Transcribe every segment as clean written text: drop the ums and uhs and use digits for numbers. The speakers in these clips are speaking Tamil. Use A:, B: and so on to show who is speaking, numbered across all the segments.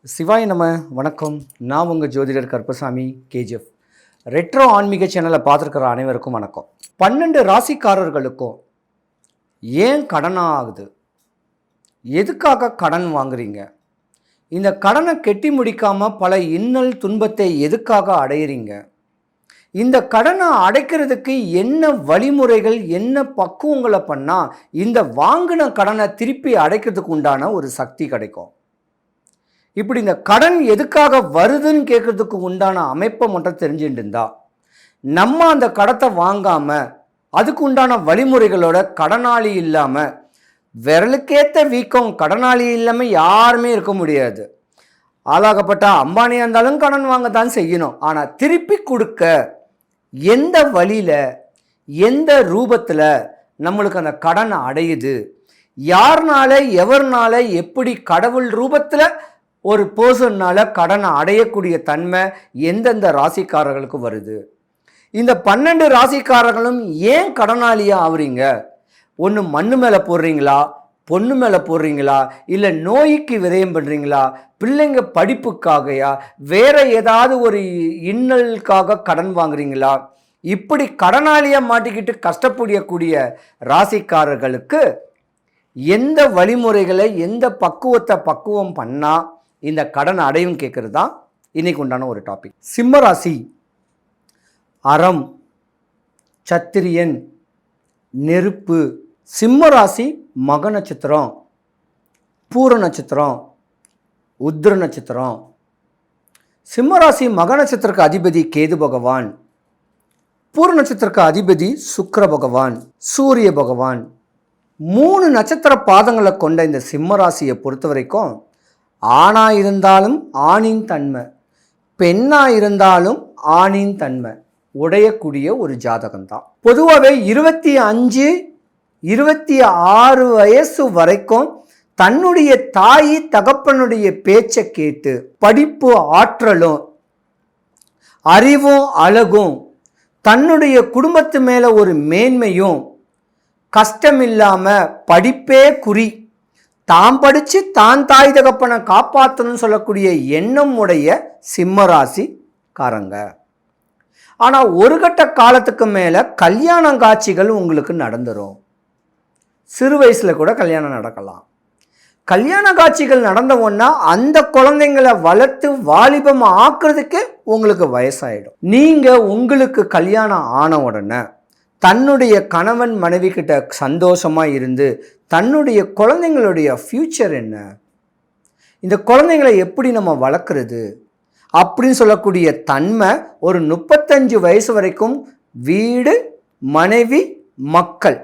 A: சிவாய் நம்ம வணக்கம். நான் உங்கள் ஜோதிடர் கருப்பசாமி கேஜிஎஃப். ரெட்ரோ ஆன்மீக சேனலை பார்த்துருக்கிற அனைவருக்கும் வணக்கம். 12 ராசிக்காரர்களுக்கும் ஏன் கடன் ஆகுது? எதுக்காக கடன் வாங்குறீங்க? இந்த கடனை கெட்டி முடிக்காமல் பல இன்னல் துன்பத்தை எதுக்காக அடையிறீங்க? இந்த கடனை அடைக்கிறதுக்கு என்ன வழிமுறைகள், என்ன பக்குவங்களை பண்ணால் இந்த வாங்கின கடனை திருப்பி அடைக்கிறதுக்கு உண்டான ஒரு சக்தி கிடைக்கும்? இப்படி இந்த கடன் எதுக்காக வருதுன்னு கேட்கறதுக்கு உண்டான அமைப்பை மட்டும் தெரிஞ்சுட்டு இருந்தா நம்ம அந்த கடத்தை வாங்காமல் அதுக்கு உண்டான வழிமுறைகளோட கடனாளி இல்லாமல், விரலுக்கேற்ற வீக்கம் கடனாளி இல்லாமல் யாருமே இருக்க முடியாது. ஆளாகப்பட்ட அம்பானியாக இருந்தாலும் கடன் வாங்க தான் செய்யணும். ஆனால் திருப்பி கொடுக்க எந்த வழியில், எந்த ரூபத்தில் நம்மளுக்கு அந்த கடன் அடையுது, யாருனால எவர்னால எப்படி கடவுள் ரூபத்தில் ஒரு பர்சன்னால் கடனை அடையக்கூடிய தன்மை எந்தெந்த ராசிக்காரர்களுக்கு வருது? இந்த 12 ராசிக்காரர்களும் ஏன் கடனாளியாக ஆகுறீங்க? ஒன்று மண்ணு மேலே போடுறீங்களா, பொண்ணு மேலே போடுறீங்களா, இல்லை நோய்க்கு விரயம் பண்ணுறீங்களா, பிள்ளைங்க படிப்புக்காகையா, வேற ஏதாவது ஒரு இன்னலுக்காக கடன் வாங்குறீங்களா? இப்படி கடனாளியாக மாட்டிக்கிட்டு கஷ்டப்படக்கூடிய ராசிக்காரர்களுக்கு எந்த வழிமுறைகளை, எந்த பக்குவம் பண்ணால் இந்த கடன் அடையும் கேட்குறது தான் இன்னைக்கு உண்டான ஒரு டாபிக். சிம்மராசி அறம், சத்திரியன், நெருப்பு. சிம்மராசி மக நட்சத்திரம், பூர நட்சத்திரம், உத்திர நட்சத்திரம். சிம்மராசி மக நட்சத்திரக்கு அதிபதி கேது பகவான், பூர நட்சத்திரக்கு அதிபதி சுக்கிர பகவான், சூரிய பகவான். 3 நட்சத்திர பாதங்களை கொண்ட இந்த சிம்மராசியை பொறுத்த வரைக்கும் ஆணாக இருந்தாலும் ஆணின் தன்மை, பெண்ணாக இருந்தாலும் ஆணின் தன்மை உடையக்கூடிய ஒரு ஜாதகம்தான். பொதுவாகவே 25, 26 வயசு வரைக்கும் தன்னுடைய தாய் தகப்பனுடைய பேச்சை கேட்டு படிப்பு ஆற்றலும் அறிவும் அழகும் தன்னுடைய குடும்பத்து மேலே ஒரு மேன்மையும், கஷ்டமில்லாமல் படிப்பே குறி, தான் படித்து தான் தாய் தகப்பனை காப்பாற்றணும்னு சொல்லக்கூடிய எண்ணம் உடைய சிம்மராசிக்காரங்க. ஆனால் ஒரு கட்ட காலத்துக்கு மேலே கல்யாண காட்சிகள் உங்களுக்கு நடந்துடும். சிறு வயசில் கூட கல்யாணம் நடக்கலாம். கல்யாண காட்சிகள் நடந்த உடனே அந்த குழந்தைங்களை வளர்த்து வாலிபம் ஆக்குறதுக்கே உங்களுக்கு வயசாயிடும். நீங்கள் உங்களுக்கு கல்யாணம் ஆன உடனே தன்னுடைய கணவன் மனைவி கிட்ட சந்தோஷமாக இருந்து தன்னுடைய குழந்தைங்களுடைய ஃப்யூச்சர் என்ன, இந்த குழந்தைங்களை எப்படி நம்ம வளர்க்குறது அப்படின்னு சொல்லக்கூடிய தன்மை ஒரு 35 வயசு வரைக்கும் வீடு, மனைவி, மக்கள்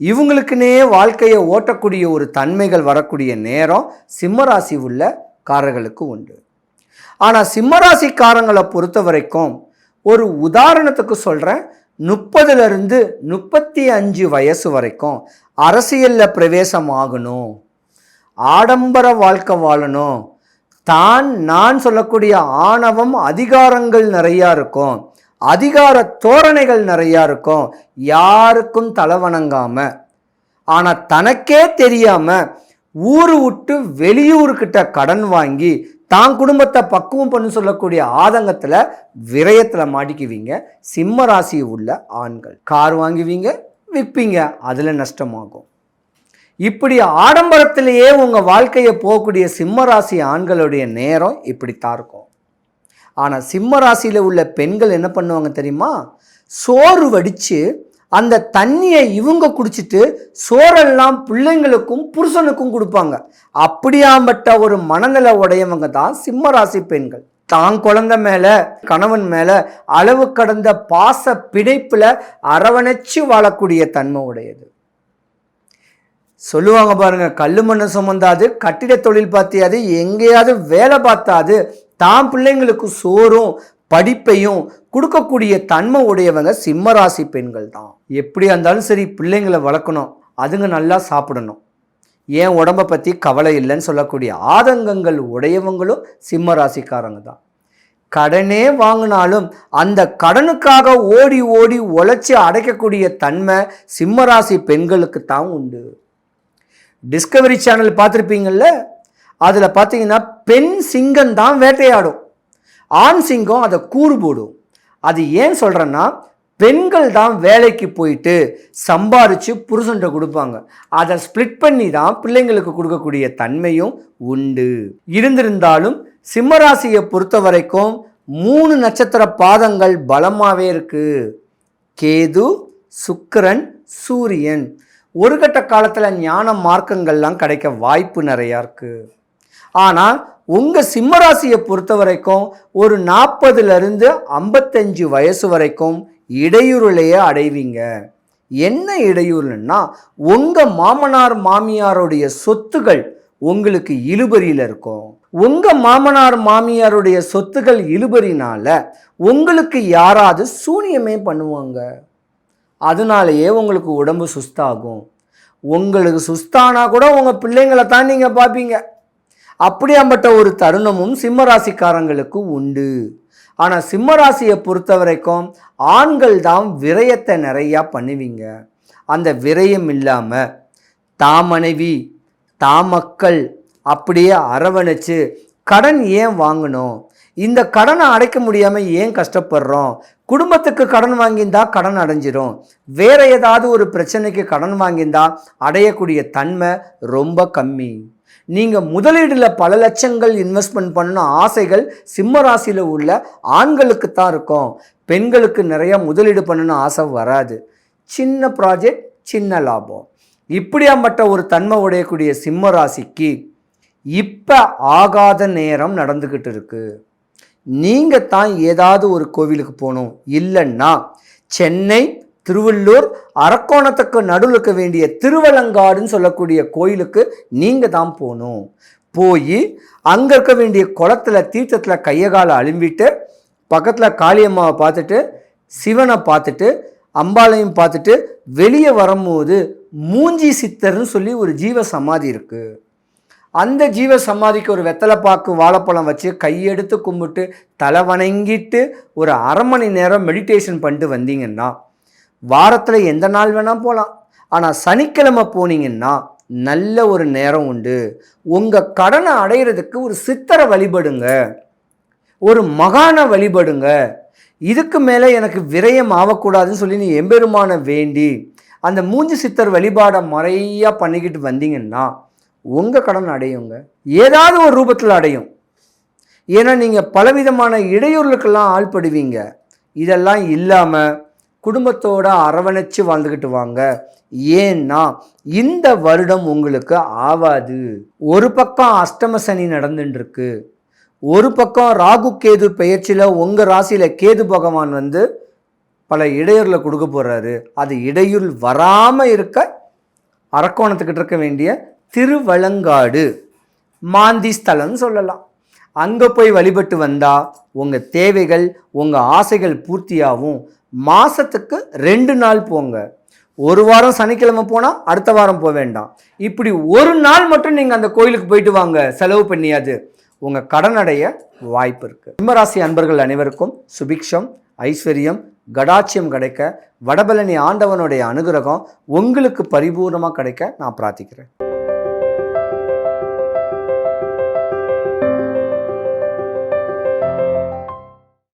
A: இவங்களுக்குன்னே வாழ்க்கையை ஓட்டக்கூடிய ஒரு தன்மைகள் வரக்கூடிய நேரம் சிம்மராசி உள்ள காரர்களுக்கு உண்டு. ஆனால் சிம்மராசிக்காரங்களை பொறுத்த வரைக்கும் ஒரு உதாரணத்துக்கு சொல்கிறேன், 30லிருந்து 35 வயசு வரைக்கும் அரசியலில் பிரவேசம் ஆகணும், ஆடம்பர வாழ்க்கை வாழணும், நான் சொல்லக்கூடிய ஆணவம் அதிகாரங்கள் நிறையா இருக்கும், அதிகார தோரணைகள் நிறையா இருக்கும், யாருக்கும் தலை வணங்காமல் ஆனால் தனக்கே தெரியாமல் ஊரு விட்டு வெளியூருக்கிட்ட கடன் வாங்கி தான் குடும்பத்தை பக்குவம் பண்ணி சொல்லக்கூடிய ஆதங்கத்தில் விரயத்தில் மாட்டிக்குவீங்க. சிம்ம ராசி உள்ள ஆண்கள் கார் வாங்குவீங்க, விற்பீங்க, அதில் நஷ்டமாகும். இப்படி ஆடம்பரத்திலேயே உங்கள் வாழ்க்கையை போகக்கூடிய சிம்ம ராசி ஆண்களுடைய நேரம் இப்படித்தான் இருக்கும். ஆனால் சிம்ம ராசியில் உள்ள பெண்கள் என்ன பண்ணுவாங்க தெரியுமா? சோறு வடித்து அந்த தண்ணியை இவங்க குடிச்சிட்டு சோறெல்லாம் பிள்ளைங்களுக்கும் புருஷனுக்கும் கொடுப்பாங்க. அப்படியாம்பட்ட ஒரு மனநிலை உடையவங்க தான் சிம்ம ராசி பெண்கள். தான் குழந்தை மேலே, கணவன் மேலே அளவு கடந்த பாச பிணைப்பில் அரவணைச்சு வாழக்கூடிய தன்மை உடையது. சொல்லுவாங்க பாருங்க, கல்லு மண்ணு சுமந்தாது, கட்டிட தொழில் பார்த்தியாது, எங்கேயாவது வேலை பார்த்தாது, தான் பிள்ளைங்களுக்கு சோறும் படிப்பையும் கொடுக்கக்கூடிய தன்மை உடையவங்க சிம்மராசி பெண்கள் தான். எப்படி இருந்தாலும் சரி, பிள்ளைங்களை வளர்க்கணும், அதுங்க நல்லா சாப்பிடணும், ஏன் உடம்பை பற்றி கவலை இல்லைன்னு சொல்லக்கூடிய ஆதங்கங்கள் உடையவங்களும் சிம்ம ராசிக்காரங்க தான். கடனே வாங்கினாலும் அந்த கடனுக்காக ஓடி ஓடி உழைச்சி அடைக்கக்கூடிய தன்மை சிம்மராசி பெண்களுக்கு தான் உண்டு. டிஸ்கவரி சேனல் பார்த்துருப்பீங்கள்ல, அதில் பார்த்தீங்கன்னா பெண் சிங்கம் தான் வேட்டையாடும், ஆண் சிங்கம் அதை கூறு போடும். அது ஏன் சொல்கிறேன்னா, பெண்கள் தான் வேலைக்கு போயிட்டு சம்பாரித்து புருஷன்ட்ட கொடுப்பாங்க. அதை ஸ்ப்ளிட் பண்ணி தான் பிள்ளைங்களுக்கு கொடுக்கக்கூடிய தன்மையும் உண்டு. இருந்திருந்தாலும் சிம்மராசியை பொறுத்த வரைக்கும் 3 நட்சத்திர பாதங்கள் பலமாகவே இருக்குது. கேது, சுக்கிரன், சூரியன். ஒரு கட்ட காலத்தில் ஞான மார்க்கங்கள்லாம் கிடைக்க வாய்ப்பு நிறையா இருக்குது. ஆனால் உங்கள் சிம்மராசியை பொறுத்த வரைக்கும் ஒரு 40லேருந்து 55 வயசு வரைக்கும் இடையூறுலையே அடைவீங்க. என்ன இடையூறுன்னா, உங்கள் மாமனார் மாமியாருடைய சொத்துகள் உங்களுக்கு இழுபறியில் இருக்கும். உங்கள் மாமனார் மாமியாருடைய சொத்துகள் இழுபறினால உங்களுக்கு யாராவது சூனியமே பண்ணுவாங்க. அதனாலேயே உங்களுக்கு உடம்பு சுஸ்தாகும். உங்களுக்கு சுஸ்தானா கூட உங்கள் பிள்ளைங்களை தான் நீங்கள் பார்ப்பீங்க. அப்படியாப்பட்ட ஒரு தருணமும் சிம்மராசிக்காரங்களுக்கு உண்டு. ஆனால் சிம்மராசியை பொறுத்த வரைக்கும் ஆண்கள் தான் விரயத்தை நிறையா பண்ணுவீங்க. அந்த விரயம் இல்லாமல் தான் மனைவி தான் மக்கள் அப்படியே அரவணைச்சு கடன் ஏன் வாங்கணும், இந்த கடனை அடைக்க முடியாமல் ஏன் கஷ்டப்படுறோம், குடும்பத்துக்கு கடன் வாங்கியிருந்தா கடன் அடைஞ்சிரும், வேற ஏதாவது ஒரு பிரச்சனைக்கு கடன் வாங்கியிருந்தா அடையக்கூடிய தன்மை ரொம்ப கம்மி. நீங்கள் முதலீடில் பல லட்சங்கள் இன்வெஸ்ட்மெண்ட் பண்ணணும் ஆசைகள் சிம்ம ராசியில் உள்ள ஆண்களுக்கு தான் இருக்கும். பெண்களுக்கு நிறைய முதலீடு பண்ணணும் ஆசை வராது. சின்ன ப்ராஜெக்ட், சின்ன லாபம். இப்படியாப்பட்ட ஒரு தன்மை உடையக்கூடிய சிம்ம ராசிக்கு இப்போ ஆகாத நேரம் நடந்துக்கிட்டு இருக்கு. நீங்கள் தான் ஏதாவது ஒரு கோவிலுக்கு போகணும். இல்லைன்னா சென்னை, திருவள்ளூர், அரக்கோணத்துக்கு நடுவில் இருக்க வேண்டிய திருவலங்காடுன்னு சொல்லக்கூடிய கோயிலுக்கு நீங்கள் தான் போகணும். போய் அங்கே இருக்க வேண்டிய குளத்தில் தீர்த்தத்தில் கையகாலை அலும்பிட்டு பக்கத்தில் காளியம்மாவை பார்த்துட்டு சிவனை பார்த்துட்டு அம்பாளையும் பார்த்துட்டு வெளியே வரும்போது மூஞ்சி சித்தர்னு சொல்லி ஒரு ஜீவ சமாதி இருக்குது. அந்த ஜீவ சமாதிக்கு ஒரு வெத்தலை பாக்கு வாழைப்பழம் வச்சு கையெடுத்து கும்பிட்டு தலை வணங்கிட்டு ஒரு அரை மணி நேரம் மெடிடேஷன் பண்ணிட்டு வந்தீங்கன்னா வாரத்தில் எந்த நாள் வேணால் போகலாம். ஆனால் சனிக்கிழமை போனீங்கன்னா நல்ல ஒரு நேரம் உண்டு. உங்கள் கடனை அடையிறதுக்கு ஒரு சித்தரை வழிபடுங்க, ஒரு மகானை வழிபடுங்க. இதுக்கு மேலே எனக்கு விரயம் ஆகக்கூடாதுன்னு சொல்லி நீ எம்பெருமான வேண்டி அந்த மூஞ்சி சித்தர் வழிபாடை முறையாக பண்ணிக்கிட்டு வந்தீங்கன்னா உங்கள் கடன் அடையுங்க, ஏதாவது ஒரு ரூபத்தில் அடையும். ஏன்னா நீங்கள் பலவிதமான இடையூறுகளுக்கெல்லாம் ஆள்படுவீங்க. இதெல்லாம் இல்லாமல் குடும்பத்தோடு அரவணைச்சு வாழ்ந்துக்கிட்டு வாங்க. ஏன்னா இந்த வருடம் உங்களுக்கு ஆவாது. ஒரு பக்கம் அஷ்டம சனி நடந்துட்டுருக்கு, ஒரு பக்கம் ராகு கேது பெயர்ச்சியில் உங்கள் ராசியில் கேது பகவான் வந்து பல இடையூறுல கொடுக்க போகிறாரு. அது இடையூறு வராமல் இருக்க அரக்கோணத்துக்கிட்ட இருக்க வேண்டிய திருவலங்காடு மாந்தி ஸ்தலம்னு சொல்லலாம். அங்கே போய் வழிபட்டு வந்தால் உங்கள் தேவைகள் உங்கள் ஆசைகள் பூர்த்தியாகும். மாதத்துக்கு 2 நாள் போங்க. ஒரு வாரம் சனிக்கிழமை போனால் அடுத்த வாரம் போக வேண்டாம். இப்படி ஒரு நாள் மட்டும் நீங்கள் அந்த கோயிலுக்கு போயிட்டு வாங்க, செலவு பண்ணியாது உங்கள் கடன் அடைய வாய்ப்பு இருக்குது. சிம்மராசி அன்பர்கள் அனைவருக்கும் சுபிக்ஷம், ஐஸ்வர்யம், கடாட்சியம் கிடைக்க வடபழனி ஆண்டவனுடைய அனுகிரகம் உங்களுக்கு பரிபூர்ணமாக கிடைக்க நான் பிரார்த்திக்கிறேன்.